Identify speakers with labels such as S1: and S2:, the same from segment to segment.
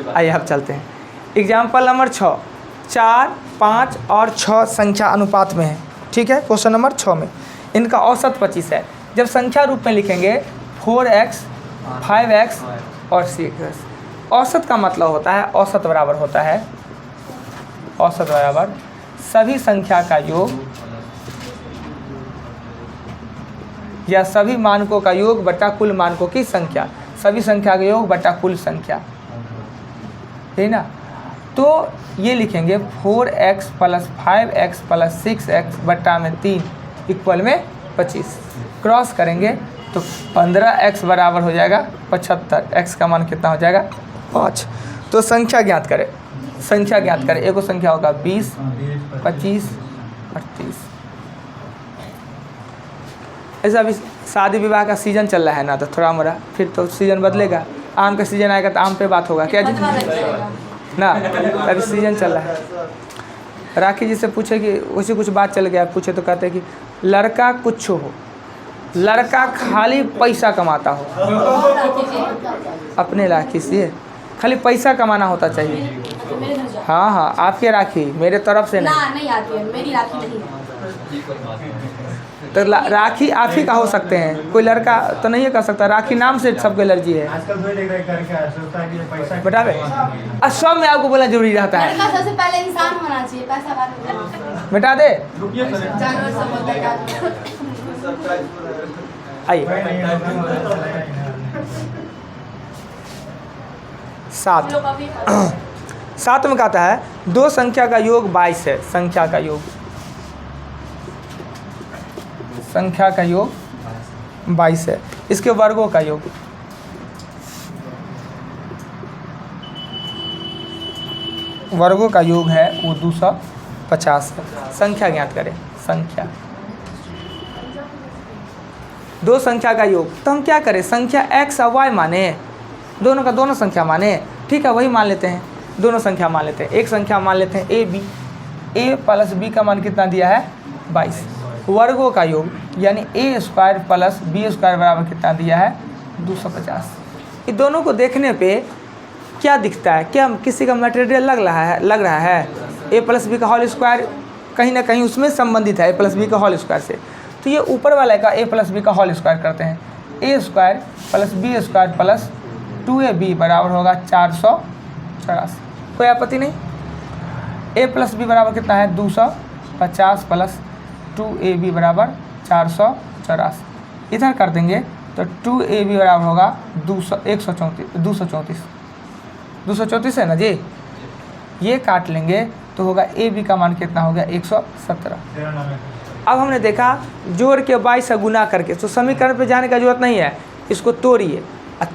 S1: आइए अब चलते हैं। एग्जाम्पल नंबर 6, 4, 5 और 6 संख्या अनुपात में है, ठीक है। क्वेश्चन नंबर 6 में इनका औसत 25 है। जब संख्या रूप में लिखेंगे 4x, 5x और 6x। औसत का मतलब होता है, औसत बराबर होता है, औसत बराबर सभी संख्या का योग या सभी मानकों का योग बटा कुल मानकों की संख्या, सभी संख्या का योग बटा कुल संख्या, है ना। तो ये लिखेंगे 4x plus 5x plus 6x बट्टा में 3 इक्वल में 25। क्रॉस करेंगे तो 15x बराबर हो जाएगा 75। x का मान कितना हो जाएगा 5। तो संख्या ज्ञात करें, संख्या ज्ञात करें। एक संख्या होगा 20, 25 और 30। ऐसा अभी शादी विवाह का सीज़न चल रहा है ना, तो थोड़ा मोड़ा फिर तो सीज़न बदलेगा। आम का सीज़न आएगा तो आम पे बात होगा क्या जी ना, अभी सीज़न चल रहा है। राखी जी से पूछे कि उसी कुछ बात चल गया, पूछे तो कहते हैं कि लड़का कुछ हो, लड़का खाली पैसा कमाता हो। अपने राखी से खाली पैसा कमाना होता चाहिए। हाँ हाँ, आपके राखी, मेरे तरफ से नहीं
S2: आती है, मेरी राखी नहीं।
S1: तो राखी आप ही का हो सकते हैं, कोई लड़का तो नहीं कर सकता। राखी नाम से सबको एलर्जी है। बेटा सब में आपको बोलना जरूरी रहता है।
S2: सबसे पहले इंसान होना चाहिए, पैसा बाद में।
S1: बेटा दे आइए 7 में कहता है दो संख्या का योग 22 है। संख्या का योग, संख्या का योग 22 है। इसके वर्गों का योग, वर्गों का योग है वो 250 है। संख्या ज्ञात करें, संख्या दो संख्या का योग। तो हम क्या करें, संख्या x और y माने, दोनों का दोनों संख्या माने, ठीक है, वही मान लेते हैं। दोनों संख्या मान लेते हैं। एक संख्या मान लेते हैं a b, a plus b का मान कितना दिया है 22। वर्गों का योग यानी a square plus b square बराबर कितना दिया है 250। ये दोनों को देखने पे क्या दिखता है, क्या किसी का मटेरियल लग रहा है a प्लस बी का होल स्क्वायर कहीं ना कहीं उसमें संबंधित है a प्लस बी का होल स्क्वायर से। तो ये ऊपर वाले का a प्लस बी का होल स्क्वायर करते हैं। a square plus B square plus 2ab बराबर होगा 484। कोई आपत्ति नहीं। a प्लस बी बराबर कितना है 250 प्लस 2ab बराबर 484। इधर कर देंगे तो 2ab बराबर होगा 234 है ना जी। ये काट लेंगे तो होगा ab का मान कितना हो गया 117। अब हमने देखा जोड़ के 22 से गुना करके, तो समीकरण पे जाने का जरूरत नहीं है, इसको तोड़िए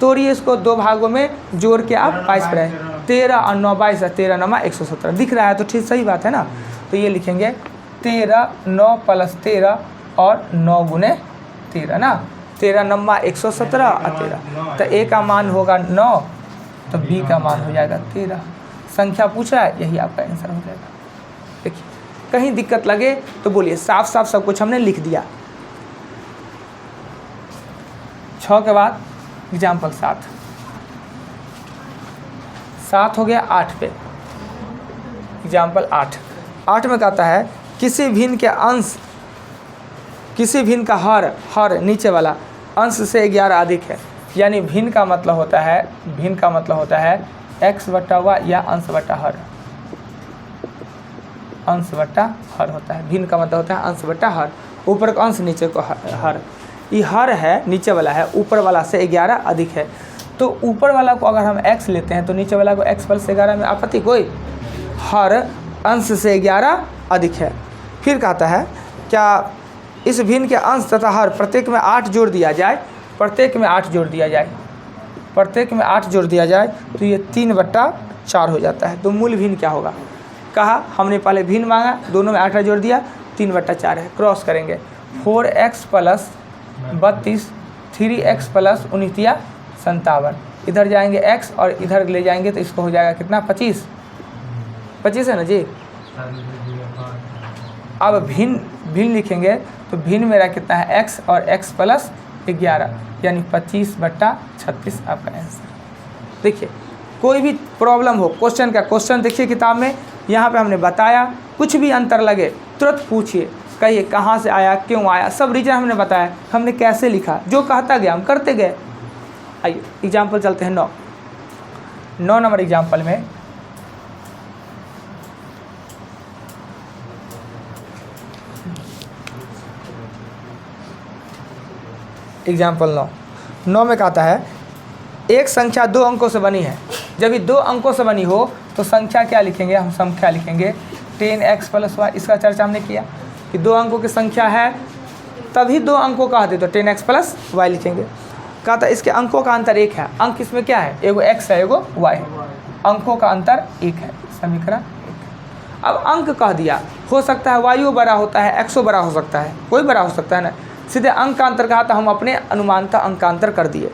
S1: तोड़िए, इसको दो भागों में जोड़ के आप 22 पर है 13 और 9 22 है 13 9 117 दिख रहा है, तो ठीक सही बात है ना। तो ये लिखेंगे 13 9 प्लस 13 और 9 गुने 13 ना, 13 9 117 और 13। तो a का मान होगा 9, तो b का मान हो जाएगा 13। संख्या पूछा है, यही आपका आंसर हो जाएगा। देखिए कहीं दिक्कत लगे तो बोलिए, साफ साफ सब कुछ हमने लिख दिया। 6 के बाद एग्जाम्पल 7 हो गया 8 पे। एग्जाम्पल 8 में कहता है किसी भिन्न के अंश, किसी भिन्न का हर नीचे वाला अंश से 11 अधिक है। यानी भिन्न का मतलब होता है, भिन्न का मतलब होता है x बटा y या अंश बटा हर, अंश बटा हर होता है। भिन्न का मतलब होता है अंश बटा हर, ऊपर का अंश नीचे को हर। ये हर है, नीचे वाला है, ऊपर वाला से 11 अधिक है। तो ऊपर वाला को अगर हम x लेते हैं तो नीचे वाला को x प्लस 11 में आपत्ति कोई। हर अंश से 11 अधिक है। फिर कहता है क्या इस भिन्न के अंश तथा हर प्रत्येक में 8 जोड़ दिया जाए, प्रत्येक में 8 जोड़ दिया जाए, प्रत्येक में 8 जोड़ दिया जाए तो ये 3/4 हो जाता है। तो मूल भिन्न क्या होगा, कहा हमने पहले भिन्न मांगा, दोनों में 8 जोड़ दिया, 3/4 है। क्रॉस करेंगे 4x प्लस 32 3x प्लस 29 57। इधर जाएंगे x और इधर ले जाएंगे तो इसको हो जाएगा कितना 25 है ना जी। अब भिन्न लिखेंगे तो भिन्न मेरा कितना है x और x प्लस 11 यानी 25/36 आपका आंसर। देखिए कोई भी प्रॉब्लम हो क्वेश्चन का क्वेश्चन देखिए किताब में, यहाँ पे हमने बताया, कुछ भी अंतर लगे तुरंत पूछिए, कहिए कहाँ से आया, क्यों आया, सब रीजन हमने बताया, हमने कैसे लिखा, जो कहता गया हम करते गए। आइए एग्जाम्पल चलते हैं 9 नंबर एग्जाम्पल में। एग्जाम्पल 9 में कहता है एक संख्या 2 अंकों से बनी है। जब ये 2 अंकों से बनी हो तो संख्या क्या लिखेंगे, हम संख्या लिखेंगे 10x + y। इसका चर्चा हमने किया कि 2 अंकों की संख्या है तभी 2 अंकों का आते तो 10x + y लिखेंगे। कहता इसके अंकों का अंतर 1 है। अंक इसमें क्या है, एगो x है एगो y है, अंकों का अंतर 1 है, समीकरण 1। अब अंक कह दिया, हो सकता है y बड़ा होता है, x बड़ा हो सकता है, कोई बड़ा हो सकता है ना, सीधे अंक का अंतर कहा तो हम अपने अनुमानता अंक का अंतर कर दिए।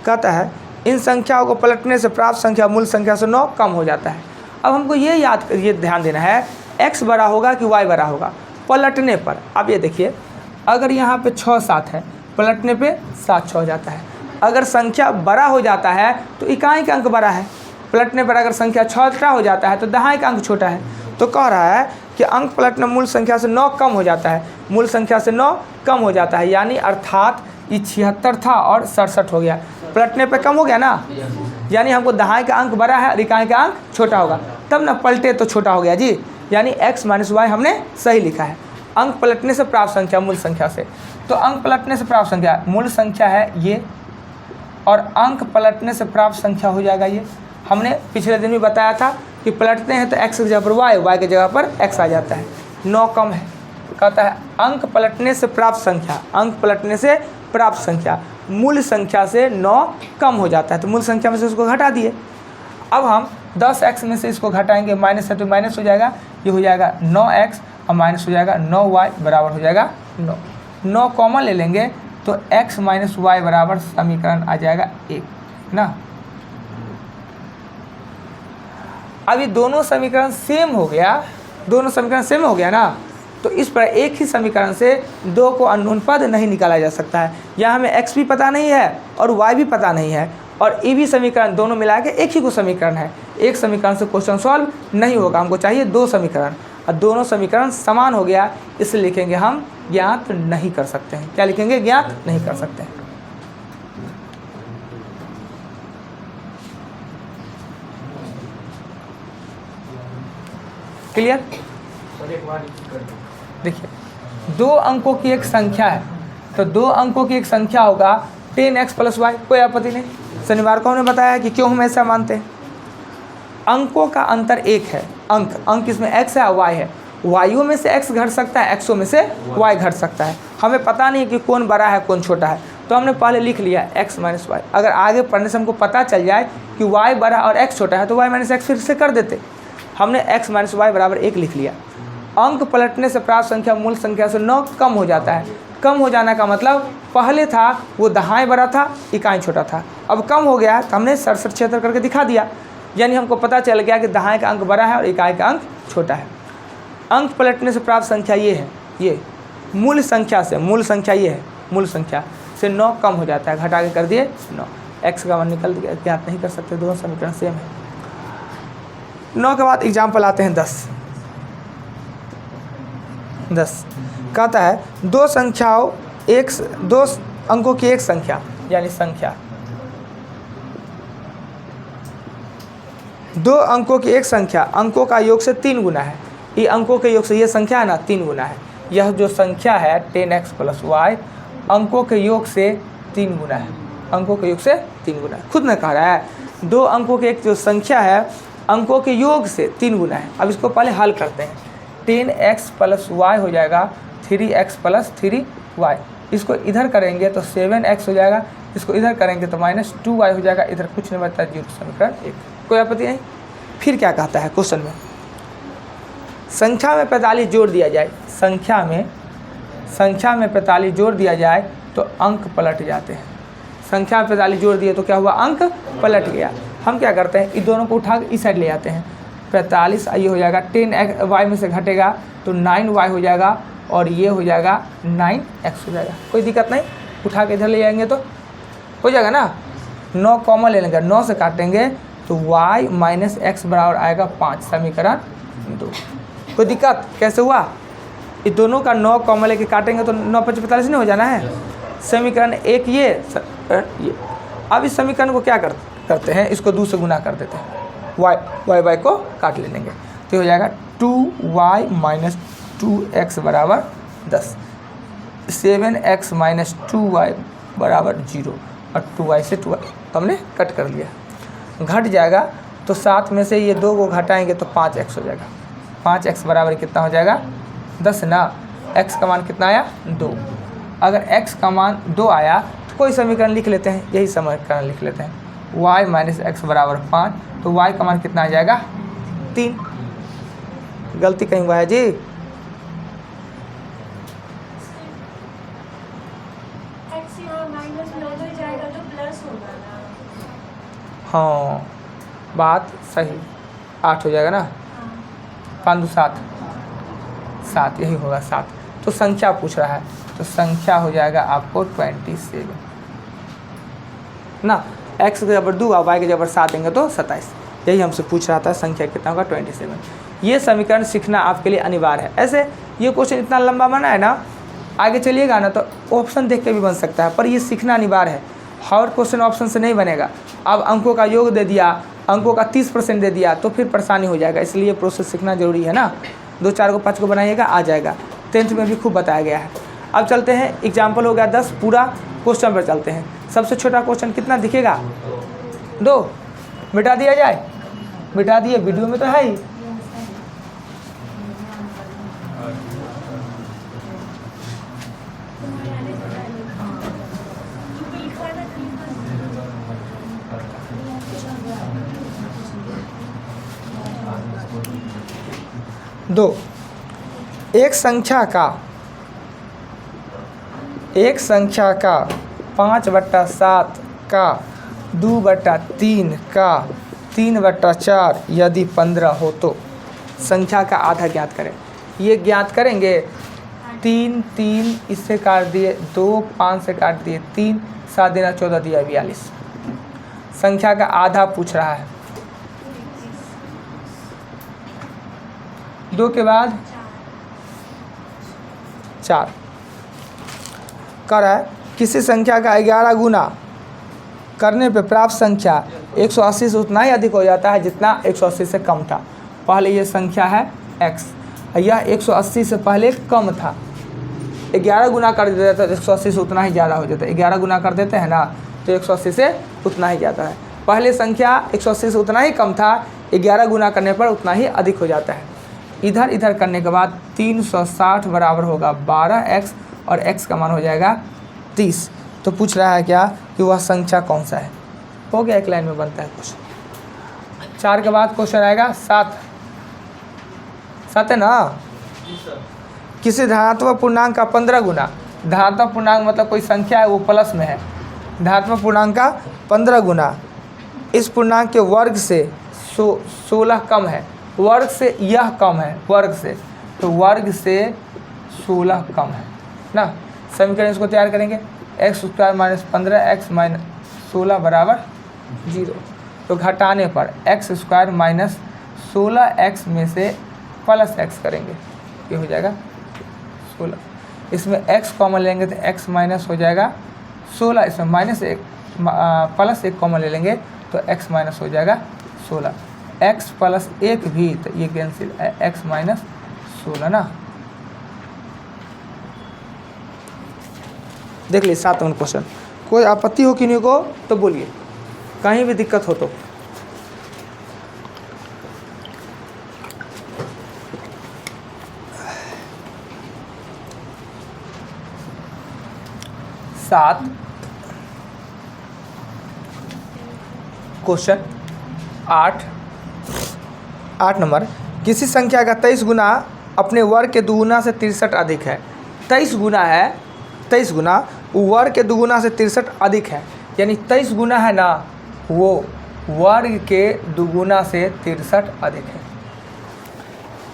S1: कहता है इन संख्याओं को पलटने से प्राप्त संख्या मूल संख्या से 9 कम हो जाता है। अब हमको ये ध्यान देना है x बड़ा होगा कि y बड़ा होगा पलटने पर। अब ये देखिए अगर यहाँ पे 6 7 है, पलटने पे 7 6 हो जाता है। अगर संख्या बड़ा हो जाता है तो इकाई का अंक बड़ा है, पलटने पर अगर संख्या छोटा हो जाता है तो दहाई का अंक छोटा है। तो कह रहा है कि अंक पलटने मूल संख्या से 9 कम हो जाता है, मूल संख्या से 9 कम हो जाता है, यानी अर्थात ये 76 था और 67 हो गया, पलटने पे कम हो गया ना, यानी हमको दहाई का अंक बड़ा है और इकाई का अंक छोटा होगा, तब ना पलटे तो छोटा हो गया जी, यानी x - y हमने सही लिखा है। अंक पलटने से प्राप्त संख्या मूल संख्या से, तो अंक पलटने से प्राप्त संख्या मूल संख्या है ये, और अंक पलटने से प्राप्त संख्या हो जाएगा ये। हमने पिछले दिन भी बताया था कि पलटते हैं तो x की जगह पर y की जगह पर x आ जाता है, 9 कम है। कहता है अंक पलटने से प्राप्त संख्या, अंक पलटने से प्राप्त संख्या मूल संख्या से 9 कम हो जाता है, तो मूल संख्या में से उसको घटा दिए। अब हम 10x में से इसको घटाएंगे, माइनस है तो माइनस हो जाएगा, ये हो जाएगा 9x और माइनस हो जाएगा 9y बराबर हो जाएगा 9 कॉमन ले लेंगे तो x - y बराबर समीकरण आ जाएगा 1 ना। अभी दोनों समीकरण सेम हो गया, दोनों समीकरण सेम हो गया ना, तो इस पर एक ही समीकरण से 2 को अननोन पद नहीं निकाला जा सकता है। यहाँ हमें x भी पता नहीं है और y भी पता नहीं है, और ये भी समीकरण दोनों मिला के एक ही को समीकरण है। एक समीकरण से क्वेश्चन सॉल्व नहीं होगा, हमको चाहिए 2 समीकरण, और दोनों समीकरण समान हो गया, इसलिए लिखेंगे हम ज्ञात नहीं कर सकते हैं। क्या लिखेंगे, ज्ञात नहीं कर सकते हैं। क्लियर। देखिए 2 अंकों की एक संख्या है, तो 2 अंकों की एक संख्या होगा 10x + y, कोई आपत्ति नहीं। शनिवार को हमने बताया कि क्यों हम ऐसा मानते हैं। अंकों का अंतर 1 है, अंक इसमें x है और y है, वाइयों में से x घट सकता है, एक्सों में से y घट सकता है। हमें पता नहीं कि कौन बड़ा है कौन छोटा है, तो हमने पहले लिख लिया x - y। अगर आगे पढ़ने से हमको पता चल जाए कि y बड़ा और x छोटा है तो y - x फिर से कर देते। हमने x - y बराबर 1 लिख लिया। अंक पलटने से प्राप्त संख्या मूल संख्या से 9 कम हो जाता है। कम हो जाने का मतलब पहले था वो दहाई बड़ा था, इकाई छोटा था, अब कम हो गया तो हमने 67 76 करके दिखा दिया, यानी हमको पता चल गया कि दहाई का अंक बड़ा है और इकाई का अंक छोटा है। अंक पलटने से प्राप्त संख्या ये है, ये मूल संख्या से, मूल संख्या ये है, मूल संख्या से 9 कम हो जाता है, घटा के कर दिए 9, x का मान निकल गया, ज्ञात नहीं कर सकते, दोनों समीकरण सेम है। 9 के बाद एग्जाम्पल आते हैं 10 कहता है 2 संख्याओं 2 अंकों की एक संख्या, यानी संख्या 2 अंकों की एक संख्या अंकों का योग से 3 गुना है। ये अंकों के योग से ये संख्या है ना 3 गुना है। यह जो संख्या है 10x + y अंकों के योग से 3 गुना है, अंकों के योग से 3 गुना है। खुद ने कह रहा है 2 अंकों की एक जो संख्या है अंकों के योग से 3 गुना है। अब इसको पहले हल करते हैं। 10x + y हो जाएगा 3x + 3y, इसको इधर करेंगे तो 7x हो जाएगा, इसको इधर करेंगे तो -2y हो जाएगा, इधर कुछ नहीं बचता, 0 समीकरण 1। कोई आपत्ति नहीं। फिर क्या कहता है क्वेश्चन में, संख्या में 45 जोड़ दिया जाए, संख्या में 45 जोड़ दिया जाए तो अंक पलट जाते हैं। संख्या में 45 जोड़ दिए तो क्या हुआ, अंक पलट गया। हम क्या करते हैं, इन दोनों को उठा के इस साइड ले आते हैं। 45 ये हो जाएगा 10y में से घटेगा तो 9y हो जाएगा, और ये हो जाएगा 9x हो जाएगा। कोई दिक्कत नहीं, उठा के इधर ले जाएंगे तो हो जाएगा ना। 9 कॉमन ले लेंगे, 9 से काटेंगे तो y माइनस एक्स बराबर आएगा 5, समीकरण 2। कोई दिक्कत कैसे हुआ? ये दोनों का 9 कॉमन लेके काटेंगे तो 9 5 45 नहीं हो जाना है। समीकरण 1 ये। अब इस समीकरण को क्या करते हैं, इसको 2 से गुना कर देते हैं, y को काट ले लेंगे तो हो जाएगा 2y माइनस 2x बराबर 10, 7x माइनस 2y बराबर 0 और 2y से 2y हमने कट कर लिया, घट जाएगा तो 7 में से ये 2 को घटाएंगे तो 5x हो जाएगा। 5x बराबर कितना हो जाएगा? 10 ना। x का मान कितना आया? 2। अगर x का मान 2 आया तो कोई समीकरण लिख लेते हैं, यही समीकरण लिख लेते हैं, y माइनस एक्स बराबर 5, तो y का मान कितना आ जाएगा? 3। गलती कहीं हुआ है जी? हाँ बात सही, 8 हो जाएगा ना, 5 2 7, 7 यही होगा 7। तो संख्या पूछ रहा है तो संख्या हो जाएगा आपको 27 ना। x के जबर 2 और y के जबर 7 देंगे तो 27, यही हमसे पूछ रहा था संख्या कितना होगा? 27। ये समीकरण सीखना आपके लिए अनिवार्य है। ऐसे ये क्वेश्चन इतना लंबा बना है ना, आगे चलिएगा ना तो ऑप्शन देख के भी बन सकता है, पर ये सीखना अनिवार्य है। हर क्वेश्चन ऑप्शन से नहीं बनेगा। अब अंकों का योग दे दिया, अंकों का 30% दे दिया तो फिर परेशानी हो जाएगा, इसलिए प्रोसेस सीखना जरूरी है ना। 2 4 को 5 को बनाइएगा, आ जाएगा। 10th में भी खूब बताया गया है। अब चलते हैं, एग्जाम्पल हो गया 10, पूरा क्वेश्चन पर चलते हैं। सबसे छोटा क्वेश्चन कितना दिखेगा? 2। मिटा दिया जाए? मिटा दिए, वीडियो में तो है ही। दो, एक संख्या का 5/7 का 2/3 का 3/4 यदि 15 हो तो संख्या का आधा ज्ञात करें। ये ज्ञात करेंगे। 3 3 इससे काट दिए, 2 5 से काट दिए, 3 7 देना 14 दिया 42। संख्या का आधा पूछ रहा है। 2 के बाद 4 कर है। किसी संख्या का 11 गुना करने पे प्राप्त संख्या 180 से उतना ही अधिक हो जाता है जितना 180 से कम था। पहले ये संख्या है x, यह 180 से पहले कम था। 11 गुना कर देता है तो 180 से उतना ही ज़्यादा हो जाता है। 11 गुना कर देते हैं ना तो 180 से उतना ही ज़्यादा है। पहले संख्या 180 से उतना ही कम था, 11 गुना करने पर उतना ही अधिक हो जाता है। इधर इधर करने के बाद 360 बराबर होगा 12x और x का मान हो जाएगा 30। तो पूछ रहा है क्या कि वह संख्या कौन सा है। हो गया, एक लाइन में बनता है क्वेश्चन। 4 के बाद क्वेश्चन आएगा 7 है ना। किसी धनात्मक पूर्णांक का 15 गुना, धनात्मक पूर्णांक मतलब कोई संख्या है वो प्लस में है, धनात्मक पूर्णांक का 15 गुना इस पूर्णांक के वर्ग से 16 कम है। वर्ग से यह कम है, वर्ग से, तो वर्ग से 16 कम है ना। समीकरण इसको तैयार करेंगे। x² माइनस 15x माइनस 16 बराबर 0। तो घटाने पर x² माइनस 16x में से प्लस x करेंगे, ये हो जाएगा 16। इसमें x कॉमन लेंगे तो x माइनस हो जाएगा 16, इसमें माइनस 1 प्लस 1 कॉमन ले लेंगे तो x माइनस हो जाएगा 16। x प्लस 1 भी तो ये कैंसिल, x माइनस 16 ना। देख लीजिए 7 नंबर क्वेश्चन। कोई आपत्ति हो किन्हीं को तो बोलिए, कहीं भी दिक्कत हो तो। Question 8 number. किसी संख्या का 23 गुना अपने वर्ग के दुगुना से 63 अधिक है। 23 गुना है, 23 गुना वर्ग के दुगुना से 63 अधिक है, यानी 23 गुना है ना वो वर्ग के दुगुना से 63 अधिक है।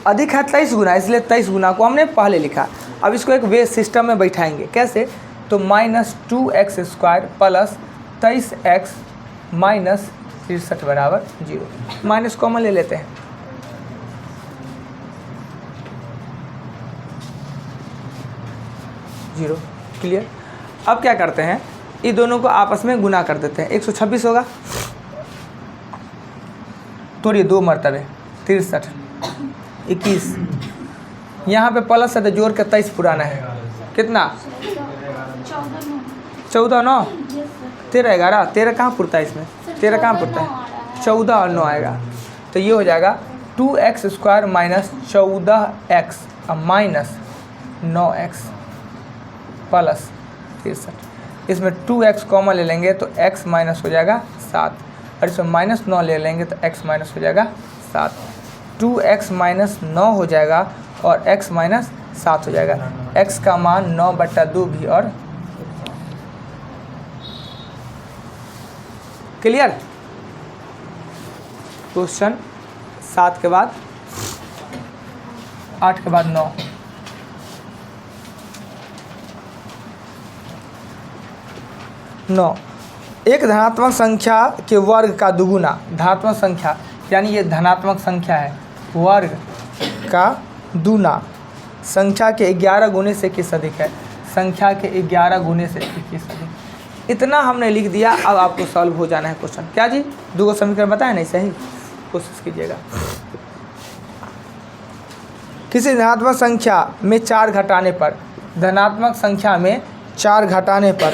S1: अधिक है 23 गुना, इसलिए 23 गुना को हमने पहले लिखा। अब इसको एक वे सिस्टम में बैठाएंगे। कैसे? तो -2x² प्लस 23x माइनस 63 बराबर 0। माइनस कॉमन ले लेते हैं, जीरो। क्लियर। अब क्या करते हैं, ये दोनों को आपस में गुना कर देते हैं। 126 होगा, तो ये 2 मरतबे 63, 21, यहाँ पे प्लस है तो जोड़ के 23 पुराना है, कितना 14 9 13 11, 13 कहाँ पुरता है इसमें, 13 कहाँ पुरता है, 14 और 9 आएगा, तो ये हो जाएगा 2x² minus 14x minus 9x plus 63। इसमें 2x कॉमन ले लेंगे तो x माइनस हो जाएगा 7, और इसमें माइनस 9 ले लेंगे तो x माइनस हो जाएगा 7। 2x माइनस 9 हो जाएगा और x माइनस 7 हो जाएगा। x का मान 9/2 भी और क्लियर। क्वेश्चन 7 के बाद 8 के बाद 9। एक धनात्मक संख्या के वर्ग का दुगुना, धनात्मक संख्या यानी ये धनात्मक संख्या है, वर्ग का दूना संख्या के 11 गुने से किस अधिक है, संख्या के 11 गुने से किस अधिक। इतना हमने लिख दिया। अब आपको सॉल्व हो जाना है क्वेश्चन। क्या जी, दो समीकरण बताए नहीं, सही कोशिश कीजिएगा। किसी धनात्मक संख्या में 4 घटाने पर, धनात्मक संख्या में 4 घटाने पर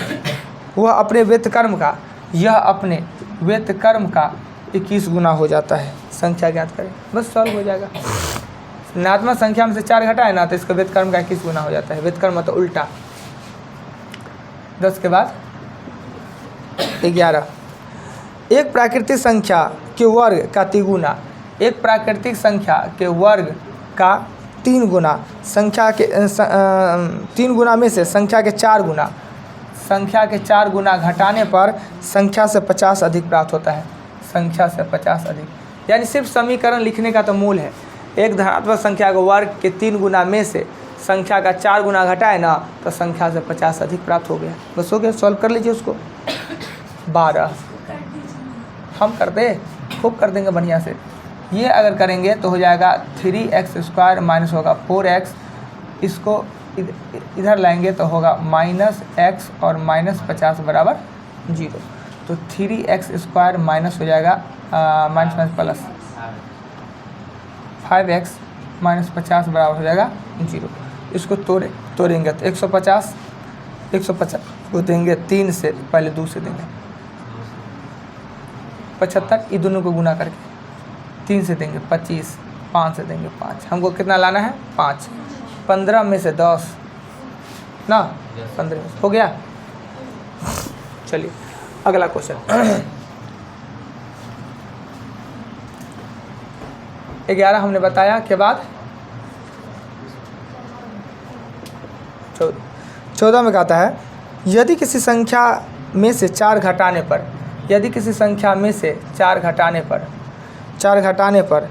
S1: वह अपने व्यतकर्म का, यह अपने व्यतकर्म का 21 गुना हो जाता है। संख्या ज्ञात करें, बस सॉल्व हो जाएगा। धनात्मक संख्या में से 4 घटाए ना तो इसका व्यतकर्म का 21 गुना हो जाता है। व्यतकर्म तो उल्टा। 10 के बाद 11। एक प्राकृतिक संख्या के वर्ग का तिगुना, एक प्राकृतिक संख्या के वर्ग का 3 गुना, संख्या के 3 गुना में से संख्या के 4 गुना, संख्या के 4 गुना घटाने पर संख्या से 50 अधिक प्राप्त होता है। संख्या से 50 अधिक, यानी सिर्फ समीकरण लिखने का तो मूल है। एक धनात्मक संख्या को वर्ग के 3 गुना में से संख्या का 4 गुना घटाए ना तो संख्या से 50 अधिक प्राप्त हो गया। बस हो गया, सॉल्व कर लीजिए उसको। 12 हम करते, खूब कर देंगे बढ़िया से। ये अगर करेंगे तो हो जाएगा 3x² माइनस होगा 4x, इसको इधर लाएंगे तो होगा -x और -50 बराबर 0। तो 3x² माइनस हो जाएगा माइनस प्लस 5x माइनस 50 बराबर हो जाएगा 0। इसको तोड़ेंगे तो 150 को देंगे 3 से, पहले 2 से देंगे 75, ये दोनों को गुना करके 3 से देंगे 25, 5 से देंगे 5। हमको कितना लाना है 5, 15 में से 10 ना, 15 हो गया। चलिए अगला क्वेश्चन 11 हमने बताया के बाद 14 में कहता है यदि किसी संख्या में से 4 घटाने पर, यदि किसी संख्या में से 4 घटाने पर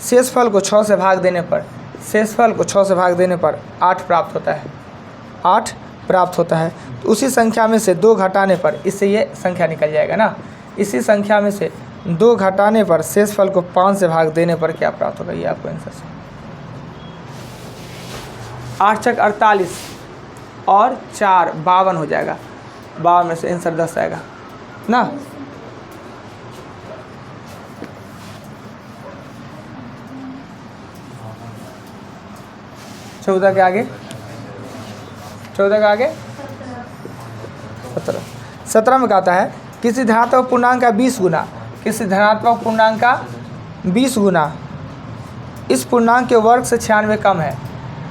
S1: शेषफल को 6 से भाग देने पर, शेषफल को 6 से भाग देने पर 8 प्राप्त होता है, 8 प्राप्त होता है। तो उसी संख्या में से 2 घटाने पर, इससे ये संख्या निकल जाएगा ना, इसी संख्या में से 2 घटाने पर शेषफल को 5 से भाग देने पर क्या प्राप्त होगा, ये आपको आंसर है। 8 छक 48 और 4 52 हो जाएगा, 52 में से आंसर 10 आएगा ना। चौदह के आगे 17 में कहता है किसी धनात्मक पूर्णांक का 20 गुना, किसी धनात्मक पूर्णांक का 20 गुना इस पूर्णांक के वर्ग से 96 कम है,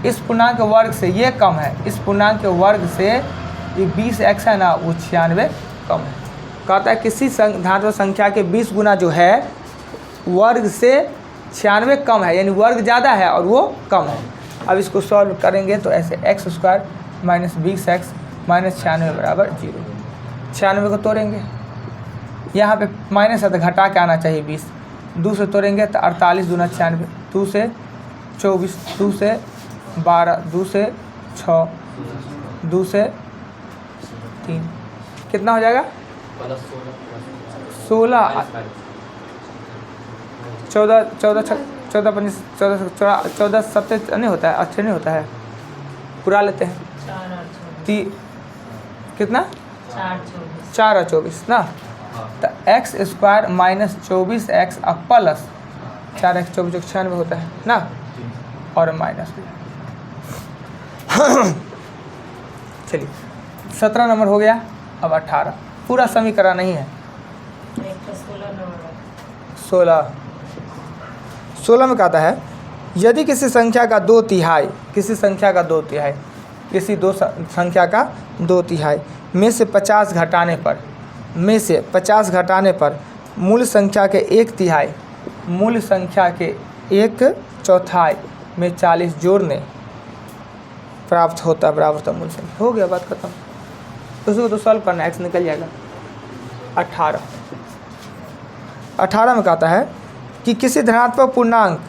S1: इस पूर्णांक के वर्ग से ये कम है, इस पूर्णांक के वर्ग से ये 20x है ना वो 96 कम है। कहता है किसी धनात्मक संख्या के 20 गुना जो है वर्ग से 96 कम है, यानी वर्ग ज़्यादा है और वो कम है। अब इसको सॉल्व करेंगे तो ऐसे x² माइनस 20x माइनस 96 बराबर 0। 96 को तोड़ेंगे, यहाँ पे माइनस है तो घटा के आना चाहिए 20, 2 से तोड़ेंगे तो 48 दूना 96, 2 से 24, 2 से 12, 2 से 6, 2 से 3, कितना हो जाएगा 16 14 14 14 25 14 17 नहीं होता है, अच्छे नहीं होता है, पूरा लेते हैं। कितना 4 और 24 ना, तो एक्स स्क्वायर माइनस 24x अब प्लस 4x 24 96 होता है ना, और माइनस चलिए 17 नंबर हो गया। अब 18 पूरा समीकरण नहीं है, 16 में कहता है यदि किसी संख्या का 2/3 किसी संख्या का 2/3 किसी संख्या का 2/3 में से 50 घटाने पर मूल संख्या के 1/3 मूल संख्या के 1/4 में 40 जोड़ने प्राप्त होता बराबर होता मूल संख्या। हो गया, बात खत्म। उसको तो सॉल्व करना, एक्स निकल जाएगा। 18 में कहता है कि किसी धनात्मक पूर्णांक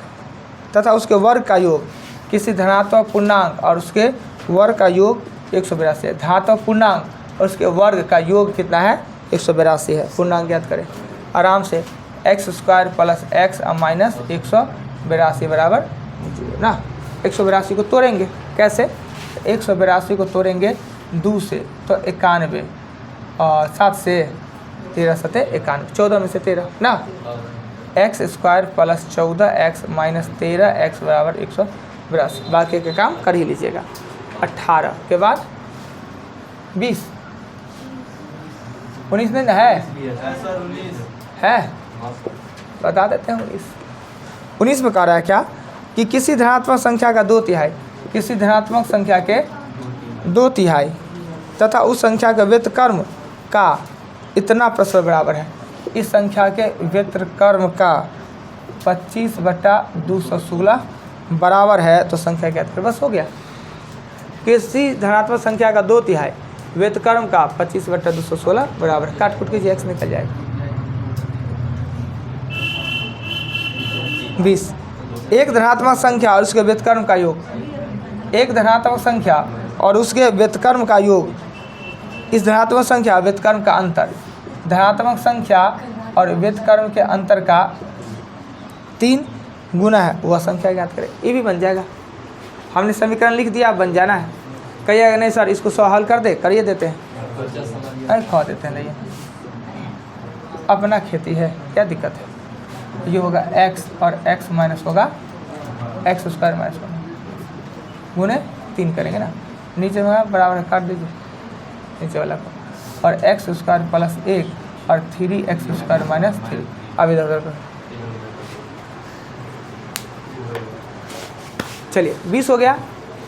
S1: तथा उसके वर्ग का योग, किसी धनात्मक पूर्णांक और उसके वर्ग का योग 182 है। धनात्मक पूर्णांक और उसके वर्ग का योग कितना है? 182 है। पूर्णांक ज्ञात करें आराम से, x square plus x minus 182 बराबर 0 ना। 182 को तोड़ेंगे कैसे? 182 को तोड़ेंगे 2 से तो 91 और 7 से 13 सते 91, 14 में से 13 ना। X square plus 14x minus 13x बराबर 182। बाकी के काम कर ही लीजिएगा। 18 के बाद 20 19 नहीं है बता देते हैं। 19 में कह रहा है क्या कि किसी धनात्मक संख्या का 2/3 किसी धनात्मक संख्या के 2/3 तथा उस संख्या के व्युत्क्रम का इतना परस्पर बराबर है। इस संख्या के व्युत्क्रम का 25/216 बराबर है तो संख्या क्या है? बस हो गया। किसी धनात्मक संख्या का 2/3 व्युत्क्रम का 25/216 बराबर, काट कुट कीजिए, एक्स निकल जाएगा। 20 एक धनात्मक संख्या और उसके व्युत्क्रम का योग, एक धनात्मक संख्या और उसके व्युत्क्रम का योग, इस धनात्मक संख्या व्युत्क्रम का अंतर, धनात्मक संख्या और व्युत्क्रम के अंतर का 3 गुना है, वह संख्या ज्ञात करें। ये भी बन जाएगा। हमने समीकरण लिख दिया, बन जाना है। कहिएगा नहीं सर इसको 100 हल कर दे, करिए देते हैं, अरे खा देते हैं। नहीं अपना खेती है, क्या दिक्कत है? ये होगा x और x माइनस होगा एक्स स्क्वायर माइनस 1 गुने 3 करेंगे ना। नीचे में बराबर काट दीजिए नीचे वाला को, और एक्स स्क्वायर प्लस 1 और 3x स्क्वायर माइनस 3। अब इधर उधर करो। चलिए 20 हो गया।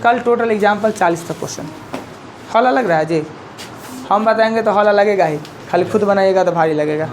S1: कल टोटल एग्जाम्पल 40 तक क्वेश्चन। हौला लग रहा है जी? हम बताएंगे तो हौला लगेगा ही, खाली खुद बनाइएगा तो भारी लगेगा।